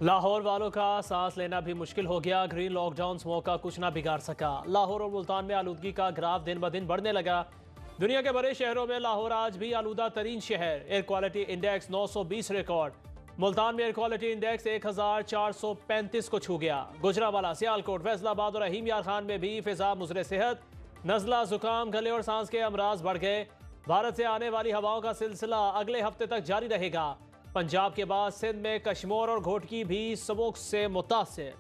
लाहौर वालों का सांस लेना भी मुश्किल हो गया। ग्रीन लॉकडाउन स्मोक का कुछ ना बिगाड़ सका। लाहौर और मुल्तान में आलूदगी का ग्राफ दिन ब दिन बढ़ने लगा। दुनिया के बड़े शहरों में लाहौर आज भी आलूदा तरीन शहर। Air quality index 920 record. Multan में एयर क्वालिटी इंडेक्स 1435 को छू गया। गुजरावाला, सियालकोट, फैसलाबाद और रहीम यार खान में भी फिजा मुज़रे सेहत। नज़ला, जुकाम, गले और सांस के अमराज बढ़ गए। भारत से आने वाली हवाओं का सिलसिला अगले हफ्ते तक जारी रहेगा। पंजाब के बाद सिंध में कश्मीर और घोटकी भी स्मोक से मुतासिर।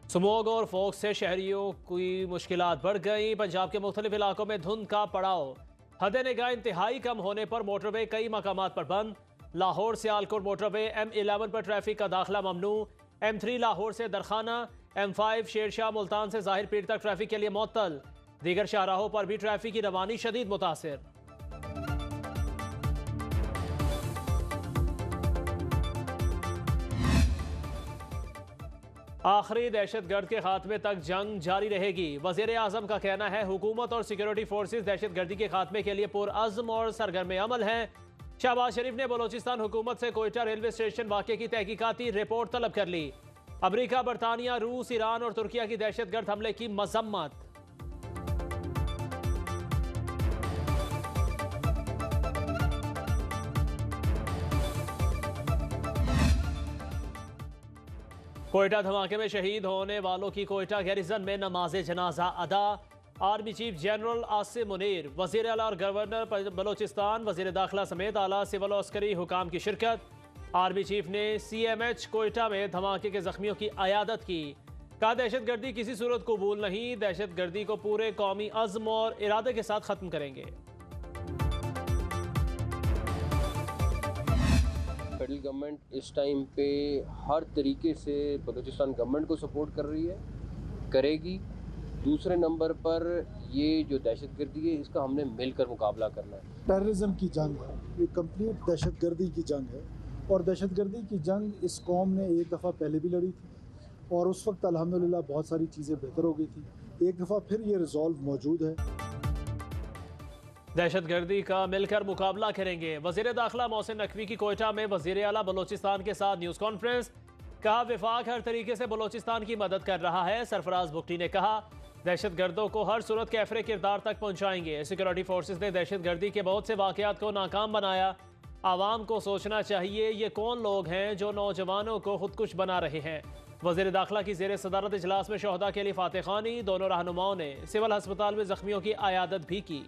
स्मोक और फोग से शहरियों की मुश्किलात बढ़ गई। पंजाब के मुख्तलिफ इलाकों में धुंध का पड़ाव। हद निगाह इंतहाई कम होने पर मोटरवे कई मकामात पर बंद। लाहौर सियालकोट मोटरवे M11 पर ट्रैफिक का दाखिला ममनू। M3 लाहौर से दरखाना, M5 शेरशाह मुल्तान से जाहिर पीर तक ट्रैफिक के लिए मुअत्तल। दीगर शाहराहों पर भी ट्रैफिक की रवानी शदीद मुतासिर। आखिरी दहशतगर्द के खात्मे तक जंग जारी रहेगी। वजीर आजम का कहना है हुकूमत और सिक्योरिटी फोर्सेस दहशतगर्दी के खात्मे के लिए पुरअज़्म और सरगर्म अमल हैं। शहबाज शरीफ ने बलोचिस्तान हुकूमत से कोयटा रेलवे स्टेशन वाक़े की तहकीकाती रिपोर्ट तलब कर ली। अमरीका, बरतानिया, रूस, ईरान और तुर्किया की दहशतगर्द हमले की मजम्मत। कोयटा धमाके में शहीद होने वालों की कोयटा गैरिजन में नमाज जनाजा अदा। Army chief general Asim Munir, वजीर आला और गवर्नर बलोचिस्तान, वजीर दाखिला समेत आला सिविल और अस्करी हुकाम की शिरकत। आर्मी चीफ ने CMH कोयटा में धमाके के जख्मियों की अयादत की। कहा दहशतगर्दी किसी सूरत कबूल नहीं, दहशतगर्दी को पूरे कौमी अज़्म और इरादे के साथ खत्म करेंगे। फेडरल गवर्नमेंट इस टाइम पे हर तरीके से बलूचिस्तान गवर्नमेंट को सपोर्ट कर रही है, करेगी। दूसरे नंबर पर ये जो दहशतगर्दी है इसका हमने मिलकर मुकाबला करना है। टेररिज्म की जंग है, ये कंप्लीट दहशतगर्दी की जंग है और दहशतगर्दी की जंग इस कौम ने एक दफ़ा पहले भी लड़ी थी और उस वक्त अल्हम्दुलिल्लाह बहुत सारी चीज़ें बेहतर हो गई थी। एक दफ़ा फिर ये रिजॉल्व मौजूद है। दहशतगर्दी का मिलकर मुकाबला करेंगे। वजीर दाखिला मोहसिन नकवी की कोयटा में वजीर आला बलोचिस्तान के साथ न्यूज़ कॉन्फ्रेंस। कहा विफाक हर तरीके से बलोचिस्तान की मदद कर रहा है। सरफराज बुगटी ने कहा दहशतगर्दों को हर सूरत कैफरे किरदार तक पहुंचाएंगे। सिक्योरिटी फोर्सेस ने दहशतगर्दी के बहुत से वाकयात को नाकाम बनाया। आवाम को सोचना चाहिए ये कौन लोग हैं जो नौजवानों को खुदकुश बना रहे हैं। वजीर दाखिला की जेर सदारत इजलास में शोहदा के लिए फातह खानी। दोनों रहनुमाओं ने सिविल अस्पताल में जख्मियों की अयादत भी की।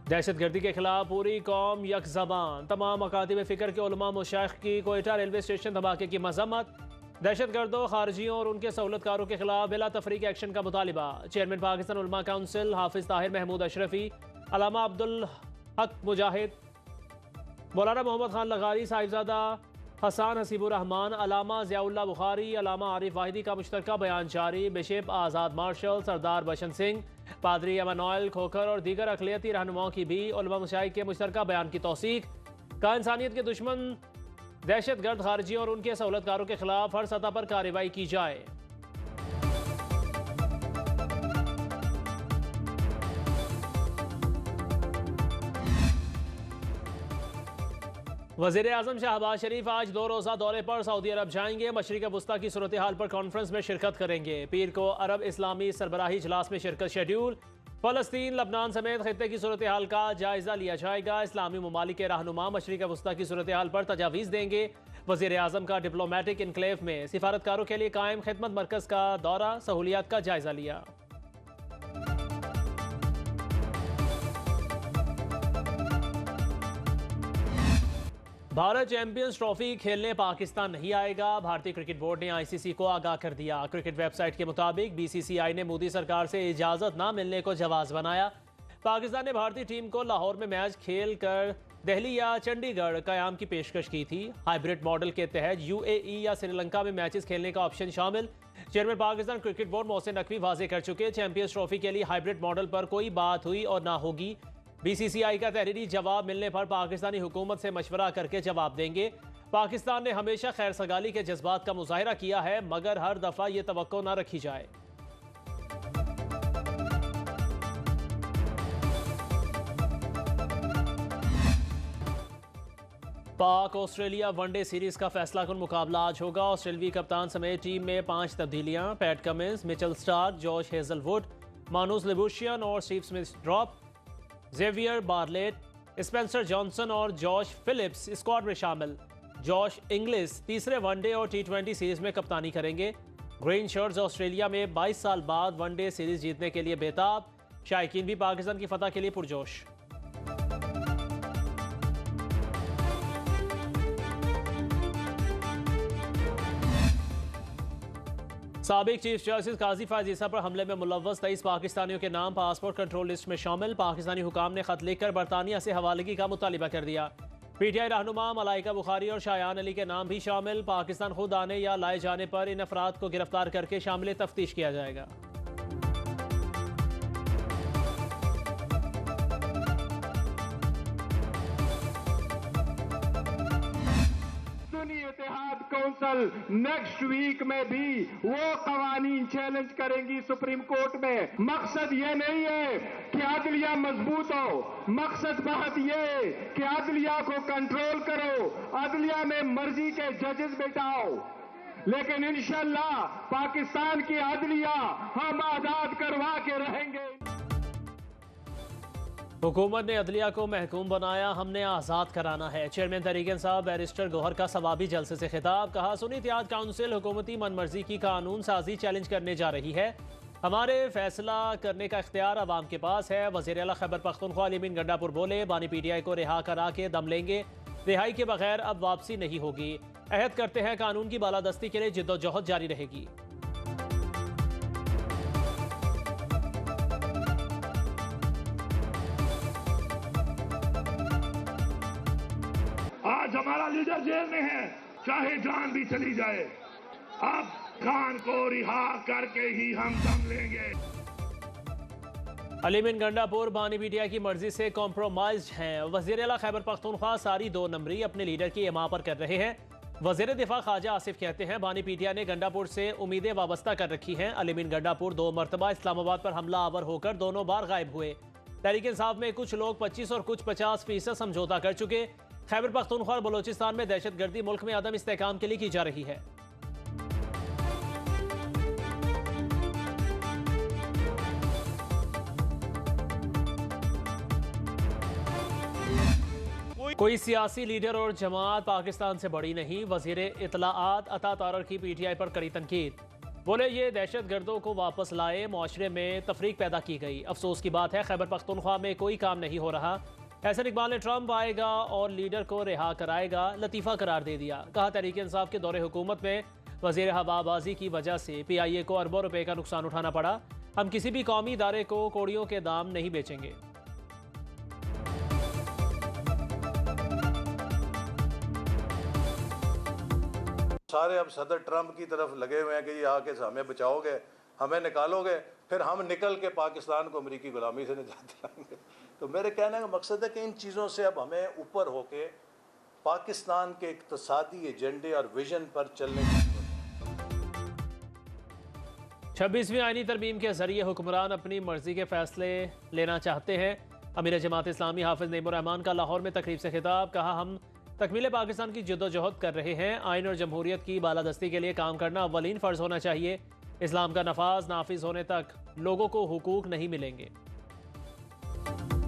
दहशतगर्दी के खिलाफ पूरी कौम यकज़बान। तमाम अकादिब फ़िक्र के उलमा मशाइख की कोयटा रेलवे स्टेशन धमाके की मजम्मत। दहशतगर्दों, खारजियों और उनके सहूलतकारों के खिलाफ बिला तफरीक एक्शन का मुतालिबा। चेयरमैन पाकिस्तान उलमा काउंसिल हाफिज ताहिर महमूद अशरफी, अलामा अब्दुल हक मुजाहिद, मौलाना मोहम्मद खान लगारी, साहिबजादा हसान हसीबुर रहमान, अलामा ज़ियाउल्लाह बुखारी, अलामा आरिफ वाहिदी का मुश्तरका बयान जारी। बिशप आज़ाद मार्शल, सरदार बशंत सिंह, पादरी एमानुएल खोखर और दीगर अक़लियती रहनुमाओं की भी उलमा मशाइख के मुश्तरका बयान की तौसीक। का इंसानियत के दुश्मन दहशतगर्द, खारजियों और उनके सहूलतकारों के खिलाफ हर सतह पर कार्रवाई की जाए। वज़ीर आज़म शहबाज शरीफ आज 2 रोज़ा दौरे पर सऊदी अरब जाएंगे। मशरिक़ वस्ता की सूरत हाल पर कॉन्फ्रेंस में शिरकत करेंगे। पीर को अरब इस्लामी सरबराही इजलास में शिरकत शेड्यूल। फ़लस्तीन, लबनान समेत खित्ते की सूरत हाल का जायज़ा लिया जाएगा। इस्लामी ममालिक के रहनुमा मशरिक़ वस्ता की सूरत हाल पर तजावीज़ देंगे। वज़ीर आज़म का डिप्लोमेटिक इनक्लेव में सिफारतकारों के लिए कायम खिदमत मरकज़ का दौरा, सहूलियात का जायज़ा लिया। भारत चैंपियंस ट्रॉफी खेलने पाकिस्तान नहीं आएगा। भारतीय क्रिकेट बोर्ड ने ICC को आगाह कर दिया। क्रिकेट वेबसाइट के मुताबिक BCCI ने मोदी सरकार से इजाज़त न मिलने को जवाज़ बनाया। पाकिस्तान ने भारतीय टीम को लाहौर में मैच खेल कर दिल्ली या चंडीगढ़ क़याम की पेशकश की थी। हाइब्रिड मॉडल के तहत UAE या श्रीलंका में मैचेस खेलने का ऑप्शन शामिल। Chairman Pakistan cricket board Mohsin Naqvi वाज़ेह कर चुके, चैंपियंस ट्रॉफी के लिए हाइब्रिड मॉडल पर कोई बात हुई और ना होगी। BCCI का तहरीरी जवाब मिलने पर पाकिस्तानी हुकूमत से मशवरा करके जवाब देंगे। पाकिस्तान ने हमेशा खैर सगाली के जज्बात का मुजाहिरा किया है, मगर हर दफा ये तवक्को ना रखी जाए। पाक ऑस्ट्रेलिया वनडे सीरीज का फैसला कुन मुकाबला आज होगा। ऑस्ट्रेलवी कप्तान समेत टीम में 5 तब्दीलियां। Pat Cummins, Mitchell Starc, Josh Hazlewood, Marnus Labuschagne और Steve Smith drop, Xavier Bartlett, Spencer Johnson और जॉश फिलिप्स स्क्वाड में शामिल। जॉश इंग्लिस तीसरे वनडे और T20 सीरीज में कप्तानी करेंगे। ग्रीन शर्ट्स ऑस्ट्रेलिया में 22 साल बाद वनडे सीरीज जीतने के लिए बेताब। शायकीन भी पाकिस्तान की फतह के लिए पुरजोश। साबिक चीफ जस्टिस काजी फायज ईसा पर हमले में मुलव्वस 23 पाकिस्तानियों के नाम पासपोर्ट कंट्रोल लिस्ट में शामिल। पाकिस्तानी हुकाम ने खत लिखकर बरतानिया से हवालगी का मुतालिबा कर दिया। PTI रहनुमा मलाइका बुखारी और शायान अली के नाम भी शामिल। पाकिस्तान खुद आने या लाए जाने पर इन अफराद को गिरफ्तार करके शामिल तफ्तीश किया जाएगा। इत्तेहाद कौंसिल नेक्स्ट वीक में भी वो कवानीन चैलेंज करेंगी सुप्रीम कोर्ट में। मकसद ये नहीं है कि अदलिया मजबूत हो, मकसद बहुत ये कि अदलिया को कंट्रोल करो, अदलिया में मर्जी के जजेस बैठाओ। लेकिन इंशाल्लाह पाकिस्तान की अदलिया हम आजाद करवा के रहेंगे। हुकूमत ने अदलिया को महकूम बनाया, हमने आज़ाद कराना है। चेयरमैन तहरीक इंसाफ बैरिस्टर गौहर का सवाबी जलसे से खिताब। कहा, सुन्नी इत्तेहाद काउंसिल हुकूमती मनमर्जी की कानून साजी चैलेंज करने जा रही है। हमारे फैसला करने का इख्तियार अवाम के पास है। वज़ीर आला खैबर पख्तूनख्वा अली अमीन गंडापुर बोले, बानी PTI को रिहा करा के दम लेंगे। रिहाई के बगैर अब वापसी नहीं होगी। अहद करते हैं कानून की बालादस्ती के लिए जिद्दोजहद जारी रहेगी। आज हमारा लीडर जेल में है, चाहे जान भी चली जाए, अब खान को रिहा करके ही हम दम लेंगे। अली अमीन गंडापुर बानी PTI की मर्जी से कॉम्प्रोमाइज हैं। वज़ीर आला खैबर पख्तूनख्वा सारी 2 नंबरी अपने लीडर की हिमा पर कर रहे हैं। वज़ीर दिफा ख्वाजा आसिफ कहते हैं, बानी PTI ने गंडापुर से उम्मीदें वाबस्ता कर रखी हैं। अली अमीन गंडापुर 2 मरतबा इस्लामाबाद पर हमला आवर होकर दोनों बार गायब हुए। तहरीक इंसाफ में कुछ लोग 25 और कुछ 50% समझौता कर चुके। खैबर पख्तूनख्वा और बलोचिस्तान में दहशतगर्दी मुल्क में अदम इस्तेहकाम के लिए की जा रही है। कोई सियासी लीडर और जमात पाकिस्तान से बड़ी नहीं। वजीर इत्तलाआत अता तारर की PTI पर कड़ी तनकीद। बोले, ये दहशतगर्दों को वापस लाए, मुआशरे में तफरीक पैदा की गई। अफसोस की बात है खैबर पख्तूनख्वा में कोई काम नहीं हो रहा। एहसन इकबाल ने ट्रंप आएगा और लीडर को रिहा कराएगा लतीफ़ा करार दे दिया। कहा, तहरीक इंसाफ के दौरे हुकूमत में वज़ीर हवाबाजी की वजह से PIA को अरबों रुपए का नुकसान उठाना पड़ा। हम किसी भी कौमी इदारे को कोड़ियों के दाम नहीं बेचेंगे। सारे अब सदर ट्रंप की तरफ लगे हुए हैं कि ये आके हमें बचाओगे, हमें निकालोगे, फिर हम निकल के पाकिस्तान को अमरीकी गुलामी से निजात दिलाएंगे। तो मेरे कहने का मकसद है कि इन चीज़ों से अब हमें ऊपर होके पाकिस्तान के इक़्तिसादी एजेंडे और विजन पर चलने की 26वीं आईनी तरमीम के जरिए हुक्मरान अपनी मर्जी के फैसले लेना चाहते हैं। अमीर जमात इस्लामी हाफिज नईमुर रहमान का लाहौर में तकरीब से खिताब। कहा, हम तकमील पाकिस्तान की जद्दोजहद कर रहे हैं। आइन और जमहूरियत की बालादस्ती के लिए काम करना अव्वलीन फ़र्ज़ होना चाहिए। इस्लाम का नफाज नाफिज होने तक लोगों को हुकूक नहीं मिलेंगे।